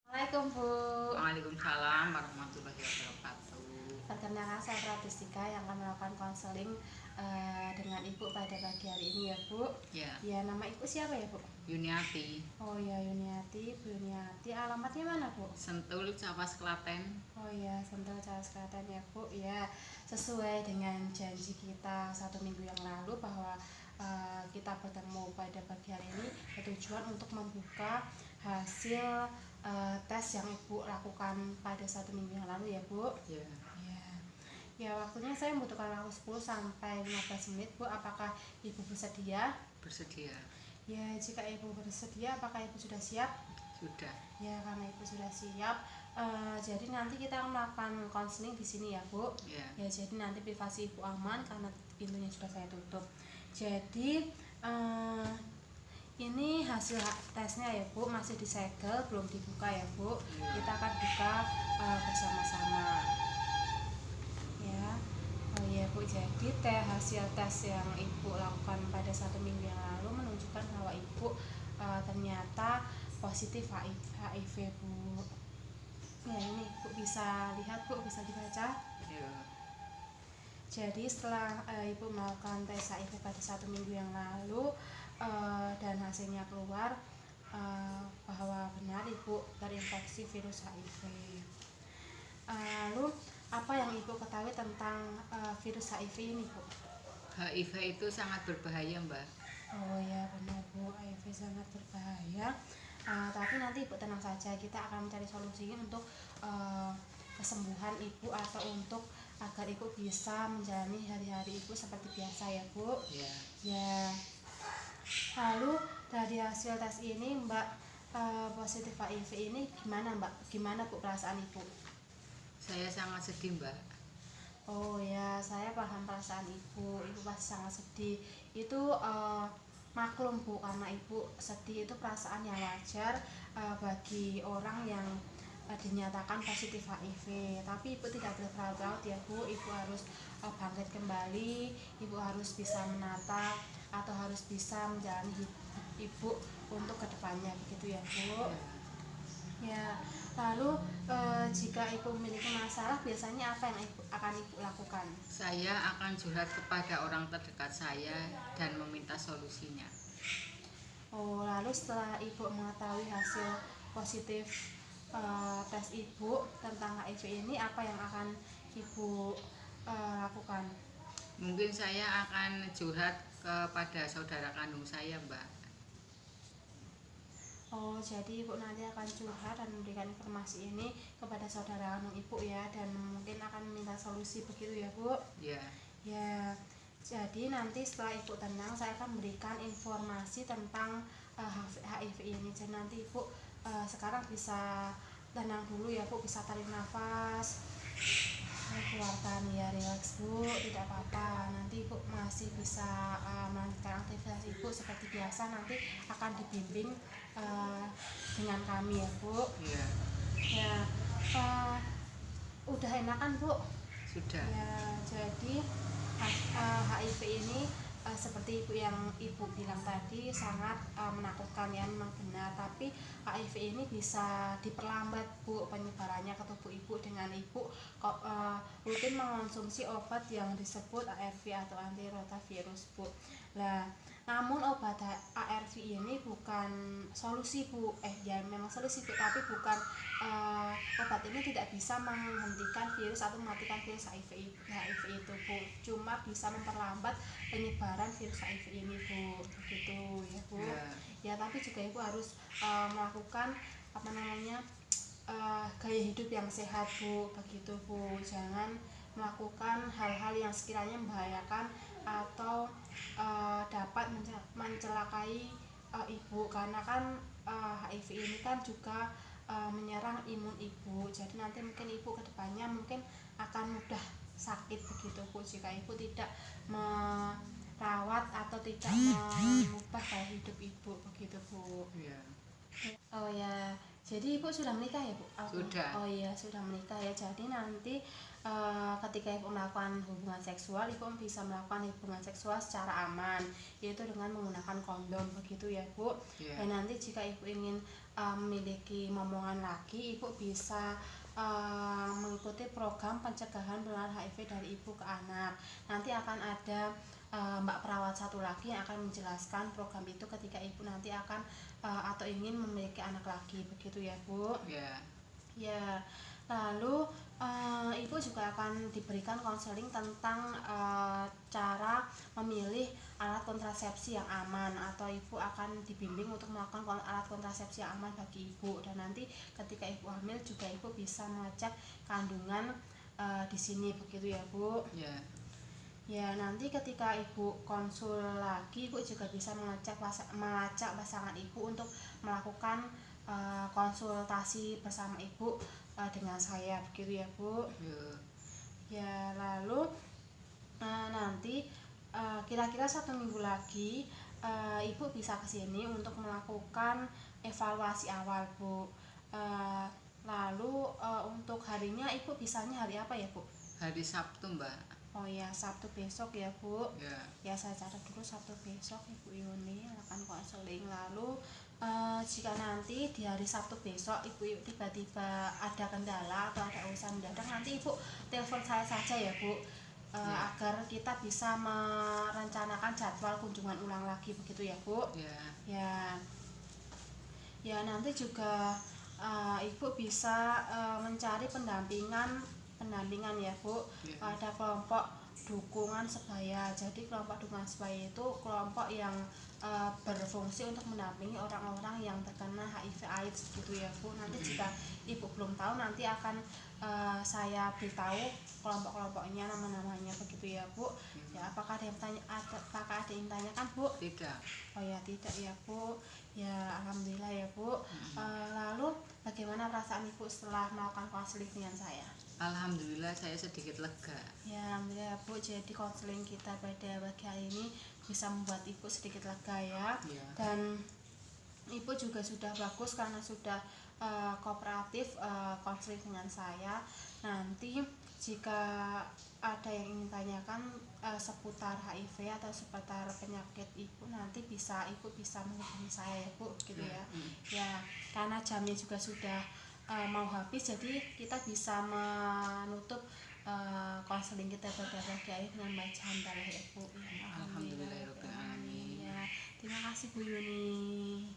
Assalamualaikum Bu. Waalaikumsalam warahmatullahi wabarakatuh. Perkenalkan saya Pratistika yang akan melakukan konseling dengan Ibu pada pagi hari ini ya Bu. Ya, Ya, nama Ibu siapa ya Bu? Yuniati, Oh ya, Yuniati, Bu Yuniati. Alamatnya mana Bu? Sentul, Capas, Klaten. Oh ya, Sentul Cawas Klaten ya Bu. Ya, sesuai dengan janji kita 1 minggu yang lalu bahwa kita bertemu pada pagi hari ini bertujuan untuk membuka hasil tes yang Ibu lakukan pada 1 minggu yang lalu ya Bu. Ya, Ya. Ya, waktunya saya membutuhkan waktu 10 sampai 15 menit, Bu. Apakah Ibu bersedia? bersedia. Ya, jika Ibu bersedia, apakah Ibu sudah siap? Sudah. Ya, karena Ibu sudah siap, jadi nanti kita akan melakukan konseling di sini ya, Bu. Ya. Ya, jadi nanti privasi Ibu aman karena pintunya sudah saya tutup. Jadi, ini hasil tesnya ya Bu, masih disegel, belum dibuka ya Bu. Kita akan buka bersama-sama. Ya, oh iya Bu, jadi hasil tes yang Ibu lakukan pada 1 minggu yang lalu menunjukkan bahwa Ibu ternyata positif HIV Bu. Ya, ini Ibu bisa lihat Bu, bisa dibaca. Ya. Jadi setelah Ibu melakukan tes HIV pada 1 minggu yang lalu dan hasilnya keluar bahwa benar Ibu terinfeksi virus HIV. Lalu apa yang Ibu ketahui tentang virus HIV ini Bu? HIV itu sangat berbahaya, Mbak. Oh ya benar Bu, HIV sangat berbahaya. Tapi nanti Ibu tenang saja, kita akan mencari solusinya untuk kesembuhan Ibu atau untuk agar Ibu bisa menjalani hari-hari Ibu seperti biasa ya Bu. Ya. Ya. Lalu dari hasil tes ini Mbak positif HIV ini gimana Mbak? Gimana Bu perasaan Ibu? Saya sangat sedih, Mbak. Oh ya, saya paham perasaan Ibu. Ibu pasti sangat sedih. Itu maklum Bu, karena Ibu sedih itu perasaan yang wajar bagi orang yang dinyatakan positif HIV. Tapi Ibu tidak boleh berlarut-larut ya Bu. Ibu harus bangkit kembali. Ibu harus bisa menata atau harus bisa menjalani hidup Ibu untuk kedepannya, begitu ya Bu. Ya, lalu jika Ibu memiliki masalah, biasanya apa yang akan Ibu lakukan? Saya akan curhat kepada orang terdekat saya dan meminta solusinya. Oh, lalu setelah Ibu mengetahui hasil positif tes Ibu tentang HIV ini, apa yang akan Ibu lakukan? Mungkin saya akan curhat kepada saudara kandung saya, Mbak. Oh, jadi Ibu nanti akan curhat dan memberikan informasi ini kepada saudara kandung Ibu ya, dan mungkin akan meminta solusi, begitu ya Bu? Ya. Ya, jadi nanti setelah Ibu tenang, saya akan memberikan informasi tentang HIV ini. Jadi nanti Ibu sekarang bisa tenang dulu ya Bu, bisa tarik nafas, keluarkan ya, relax Bu, tidak apa-apa. Nanti Ibu masih bisa melanjutkan aktivitas Ibu seperti biasa. Nanti akan dibimbing dengan kami ya Bu. Ya. Ya, udah enakan Bu? Sudah. Ya, jadi HIV ini seperti yang Ibu bilang tadi sangat menakutkan ya, memang benar. Tapi HIV ini bisa diperlambat Bu penyebarannya ke tubuh Ibu dengan Ibu rutin mengonsumsi obat yang disebut ARV atau antirotavirus Bu. Nah, namun obat ARV ini bukan solusi Bu, ya memang solusi Bu, tapi bukan obat ini tidak bisa menghentikan virus atau mematikan virus HIV itu Bu, cuma bisa memperlambat penyebaran virus HIV ini Bu, begitu ya Bu. Ya, tapi juga Ibu harus melakukan gaya hidup yang sehat Bu, begitu Bu. Jangan melakukan hal-hal yang sekiranya membahayakan atau dapat mencelakai Ibu, karena kan HIV ini kan juga menyerang imun Ibu. Jadi nanti mungkin Ibu kedepannya mungkin akan mudah sakit, begitu Bu, jika Ibu tidak merawat atau tidak mengubah gaya hidup Ibu, begitu Bu. Ya. Oh ya, Jadi ibu sudah menikah ya bu? Sudah. Oh iya sudah menikah ya. Jadi nanti ketika ibu melakukan hubungan seksual, ibu bisa melakukan hubungan seksual secara aman, yaitu dengan menggunakan kondom begitu ya bu. Dan nanti jika ibu ingin memiliki momongan lagi, ibu bisa mengikuti program pencegahan penularan HIV dari ibu ke anak. Nanti akan ada mbak perawat satu lagi yang akan menjelaskan program itu ketika ibu nanti akan atau ingin memiliki anak lagi begitu ya bu. Ya, lalu ibu juga akan diberikan konseling tentang cara memilih alat kontrasepsi yang aman, atau ibu akan dibimbing untuk melakukan alat kontrasepsi yang aman bagi ibu. Dan nanti ketika ibu hamil juga ibu bisa mengecek kandungan di sini begitu ya bu. Ya, nanti ketika ibu konsul lagi, ibu juga bisa mengecek pasangan ibu untuk melakukan konsultasi bersama ibu dengan saya begitu ya bu. Ya, lalu nanti kira-kira 1 minggu lagi ibu bisa kesini untuk melakukan evaluasi awal bu. Lalu untuk harinya ibu bisanya hari apa ya bu? Hari Sabtu mbak. Oh ya, Sabtu besok ya bu. Ya saya catat dulu, Sabtu besok ibu Yuni akan konseling. Lalu jika nanti di hari Sabtu besok ibu tiba-tiba ada kendala atau ada urusan mendadak, nanti ibu telepon saya saja ya bu, agar kita bisa merencanakan jadwal kunjungan ulang lagi begitu ya bu. Ya nanti juga ibu bisa mencari pendampingan ya bu. Ada kelompok dukungan sebaya. Jadi kelompok dukungan sebaya itu kelompok yang berfungsi untuk mendampingi orang-orang yang terkena HIV/AIDS gitu ya bu. Nanti jika ibu belum tahu, nanti akan saya beritahu kelompok-kelompoknya, nama-namanya begitu ya bu. Ya, apakah ada yang tanyakan bu? Tidak. Oh ya, tidak ya bu. Ya, alhamdulillah ya bu. Lalu bagaimana perasaan ibu setelah melakukan konseling dengan saya? Alhamdulillah saya sedikit lega. Ya, alhamdulillah bu. Jadi konseling kita pada pagi hari ini bisa membuat ibu sedikit lega ya. Dan ibu juga sudah bagus karena sudah kooperatif konseling dengan saya. Nanti jika ada yang ingin tanyakan seputar HIV atau seputar penyakit ibu, nanti ibu bisa menghubungi saya ya bu, gitu ya. Ya, karena jamnya juga sudah mau habis, jadi kita bisa menutup konseling kita pada pagi hari dengan bacaan ya bu. Alhamdulillah. Ya, terima kasih Bu Yuni.